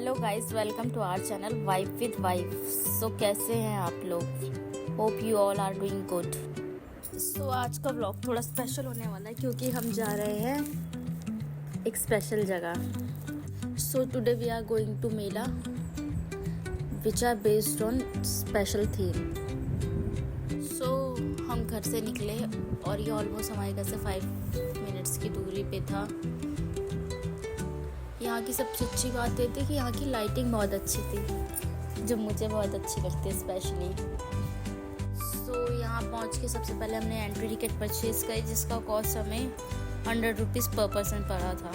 Hello guys, welcome to our channel vibe with vibe. So कैसे हैं आप लोग? Hope you all are doing good. So आज का व्लॉग थोड़ा स्पेशल होने वाला है क्योंकि हम जा रहे हैं एक स्पेशल जगह। So today we are going to mela which are based on special theme. So हम घर से निकले और ये ऑलमोस्ट हमारे घर से 5 मिनट्स की दूरी पे था। यहाँ की सबसे अच्छी बात ये थी कि यहाँ की लाइटिंग बहुत अच्छी थी, जो मुझे बहुत अच्छी लगती है स्पेशली। सो यहाँ पहुँच के सबसे पहले हमने एंट्री टिकट परचेज़ करी, जिसका कॉस्ट हमें 100 रुपीज़ पर पर्सन पड़ा था।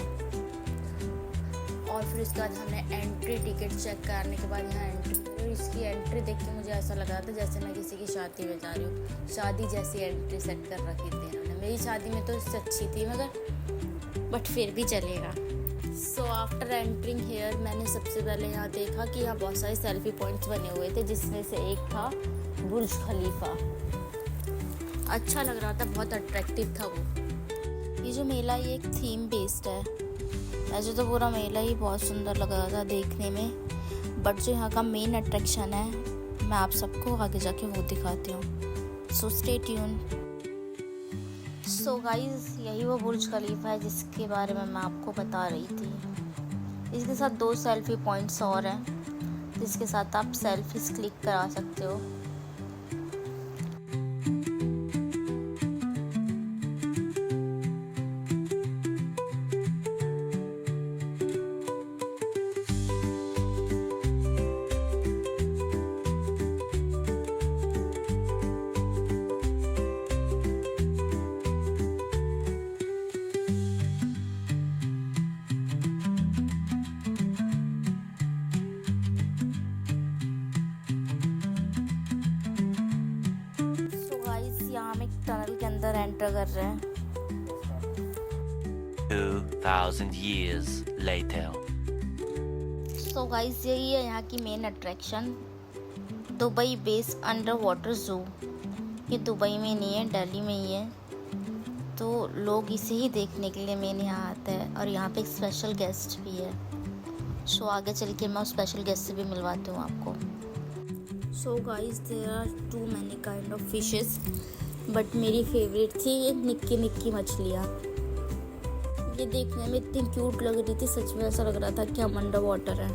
और फिर उसके बाद हमने एंट्री टिकट चेक करने के बाद यहाँ एंट्री, इसकी एंट्री देख के मुझे ऐसा लग रहा था जैसे मैं किसी की शादी में जा रही हूँ। शादी जैसी एंट्री सेट कर रखी थी इन्होंने। मेरी शादी में तो इससे अच्छी थी मगर बट फिर भी चलेगा। सो आफ्टर एंट्रिंग हेयर मैंने सबसे पहले यहाँ देखा कि यहाँ बहुत सारे सेल्फी पॉइंट्स बने हुए थे, जिसमें से एक था बुर्ज खलीफा। अच्छा लग रहा था, बहुत अट्रैक्टिव था वो। ये जो मेला ये एक थीम बेस्ड है। वैसे तो पूरा मेला ही बहुत सुंदर लग रहा था देखने में, बट जो यहाँ का मेन अट्रैक्शन है मैं आप सबको आगे जाके वो दिखाती हूँ। So stay tune. So guys, यही वो बुर्ज खलीफा है जिसके बारे में मैं आपको बता रही थी। इसके साथ 2 सेल्फी पॉइंट्स और हैं जिसके साथ आप सेल्फीज क्लिक करा सकते हो। यहाँ हम एक टनल के अंदर एंटर कर रहे हैं। 2000 years later. सो गाइस, यही है यहाँ की main attraction, Dubai base under water जू। ये दुबई में नहीं है, दिल्ली में ही है, तो लोग इसे ही देखने के लिए मेन यहाँ आते हैं। और यहाँ पे एक स्पेशल गेस्ट भी है। सो आगे चल के मैं उस स्पेशल गेस्ट से भी मिलवाती हूँ आपको। So guys, there are too many kind of fishes, but मेरी फेवरेट थी ये निक्की निक्की मछलियाँ। ये देखने में इतनी क्यूट लग रही थी, सच में ऐसा लग रहा था कि हम अंडर वाटर हैं।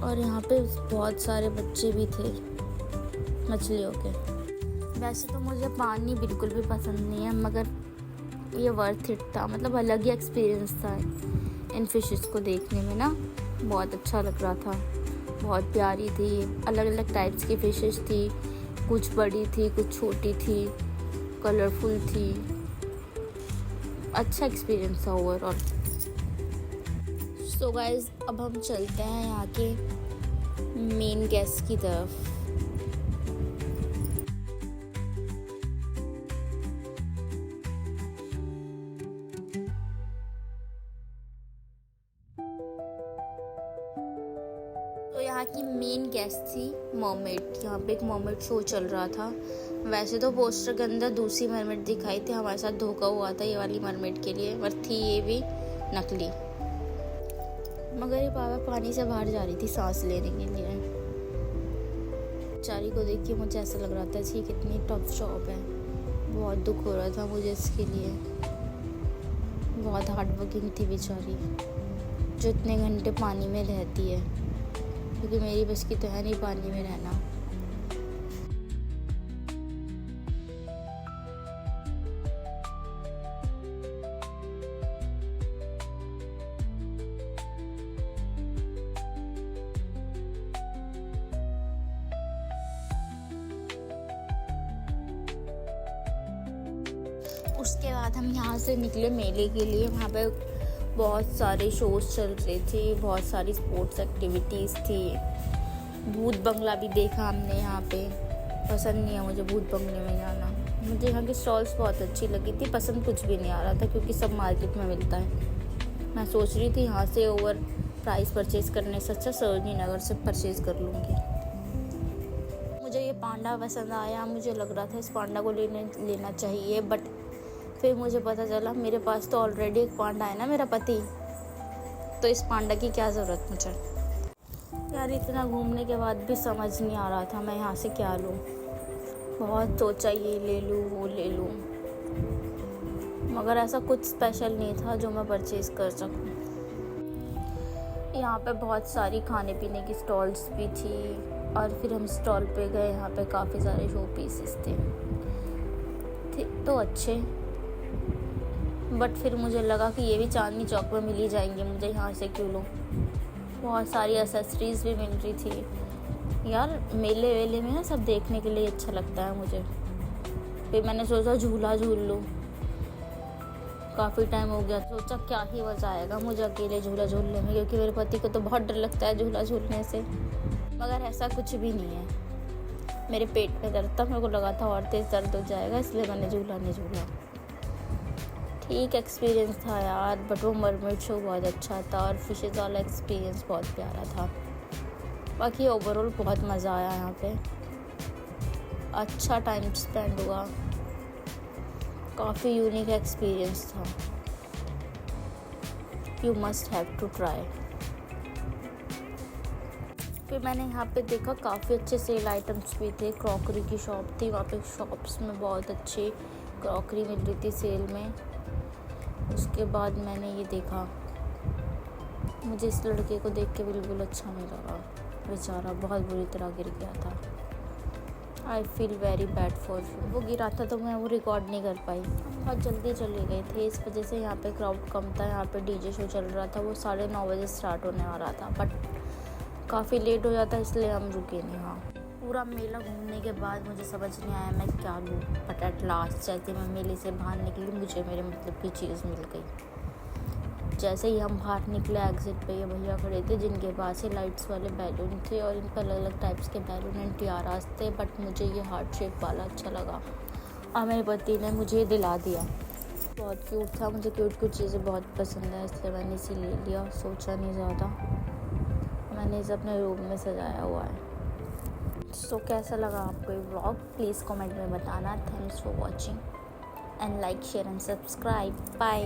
और यहाँ पे बहुत सारे बच्चे भी थे मछलियों के। वैसे तो मुझे पानी बिल्कुल भी पसंद नहीं है, मगर ये वर्थ इट था। मतलब अलग ही एक्सपीरियंस था इन फिशेस को देखने में ना, बहुत अच्छा लग रहा था। बहुत प्यारी थी, अलग अलग टाइप्स की फिशेस थी, कुछ बड़ी थी कुछ छोटी थी, कलरफुल थी। अच्छा एक्सपीरियंस था ओवरऑल। सो गाइस, अब हम चलते हैं यहाँ के मेन गेस्ट की तरफ। तो यहाँ की मेन गेस्ट थी मरमेड। यहाँ पे एक मरमेड शो चल रहा था। वैसे तो पोस्टर के अंदर दूसरी मरमेड दिखाई थी, हमारे साथ धोखा हुआ था ये वाली मरमेड के लिए, पर थी ये भी नकली। मगर ये बाबा पानी से बाहर जा रही थी सांस लेने के लिए। बेचारी को देख के मुझे ऐसा लग रहा था कि कितनी टफ जॉब है। बहुत दुख हो रहा था मुझे इसके लिए। बहुत हार्ड वर्किंग थी बेचारी, जो इतने घंटे पानी में रहती है, क्योंकि मेरी बस की तो है नहीं पानी में रहना। उसके बाद हम यहाँ से निकले मेले के लिए। वहाँ पे बहुत सारे शोज़ चल रहे थे, बहुत सारी स्पोर्ट्स एक्टिविटीज़ थी। भूत बंगला भी देखा हमने यहाँ पे। पसंद नहीं है मुझे भूत बंगले में जाना। मुझे यहाँ की स्टॉल्स बहुत अच्छी लगी थी, पसंद कुछ भी नहीं आ रहा था क्योंकि सब मार्केट में मिलता है। मैं सोच रही थी यहाँ से ओवर प्राइस परचेज़ करने से अच्छा सरोजनी नगर से परचेज़ कर लूँगी। मुझे ये पांडा पसंद आया। मुझे लग रहा था इस पांडा को लेना चाहिए, बट फिर मुझे पता चला मेरे पास तो ऑलरेडी एक पांडा है ना, मेरा पति, तो इस पांडा की क्या ज़रूरत मुझे। यार इतना घूमने के बाद भी समझ नहीं आ रहा था मैं यहाँ से क्या लूँ। बहुत सोचा ये ले लूँ वो ले लूँ, मगर ऐसा कुछ स्पेशल नहीं था जो मैं परचेज़ कर सकूँ। यहाँ पे बहुत सारी खाने पीने की स्टॉल्स भी थी और फिर हम स्टॉल पे गए। यहाँ पे काफ़ी सारे शो पीसेस थे तो अच्छे, बट फिर मुझे लगा कि ये भी चांदनी चौक में मिल ही जाएंगे, मुझे यहाँ से क्यों लूँ। बहुत सारी एसेसरीज़ भी मिल रही थी। यार मेले वेले में ना सब देखने के लिए अच्छा लगता है मुझे। फिर मैंने सोचा झूला झूल लूँ, काफ़ी टाइम हो गया, सोचा क्या ही मज़ा आएगा मुझे अकेले झूला झूलने में, क्योंकि मेरे पति को तो बहुत डर लगता है झूला झूलने से। मगर ऐसा कुछ भी नहीं है। मेरे पेट में दर्द था, मेरे को लगा था और तेज़ दर्द हो जाएगा, इसलिए मैंने झूला नहीं झूला। ठीक एक्सपीरियंस था यार, बट वो मरमेड शो बहुत अच्छा था और फिशेज़ वाला एक्सपीरियंस बहुत प्यारा था। बाकी ओवरऑल बहुत मज़ा आया यहाँ पे, अच्छा टाइम स्पेंड हुआ, काफ़ी यूनिक एक्सपीरियंस था। You must have to try. फिर मैंने यहाँ पे देखा काफ़ी अच्छे सेल आइटम्स भी थे। क्रॉकरी की शॉप थी, वहाँ पे शॉप्स में बहुत अच्छी क्रॉकरी मिल रही थी सेल में। उसके बाद मैंने ये देखा, मुझे इस लड़के को देख के बिल्कुल अच्छा नहीं लगा, बेचारा बहुत बुरी तरह गिर गया था। I feel very bad for you. वो गिरा था तो मैं वो रिकॉर्ड नहीं कर पाई, बहुत जल्दी चले गए थे, इस वजह से यहाँ पे क्राउड कम था। यहाँ पे डीजे शो चल रहा था, वो 9:30 बजे स्टार्ट होने वाला था, बट काफ़ी लेट हो जाता इसलिए हम रुके नहीं वहाँ। पूरा मेला घूमने के बाद मुझे समझ नहीं आया मैं क्या लूँ, बट एट लास्ट जैसे मैं मेले से बाहर निकली मुझे मेरे मतलब की चीज़ मिल गई। जैसे ही हम बाहर निकले एग्जिट पे ये भैया खड़े थे जिनके पास ये लाइट्स वाले बैलून थे और इन पर अलग अलग टाइप्स के बैलून एंड टियारास थे, बट मुझे ये हार्ट शेप वाला अच्छा लगा और मेरे पति ने मुझे दिला दिया। बहुत क्यूट था, मुझे क्यूट क्यूट चीज़ें बहुत पसंद है, इसलिए मैंने इसे ले लिया, सोचा नहीं ज़्यादा। मैंने इसे अपने रूम में सजाया हुआ है। सो कैसा लगा आपको ये व्लॉग, प्लीज़ कमेंट में बताना। Thanks for watching and like share and subscribe. Bye.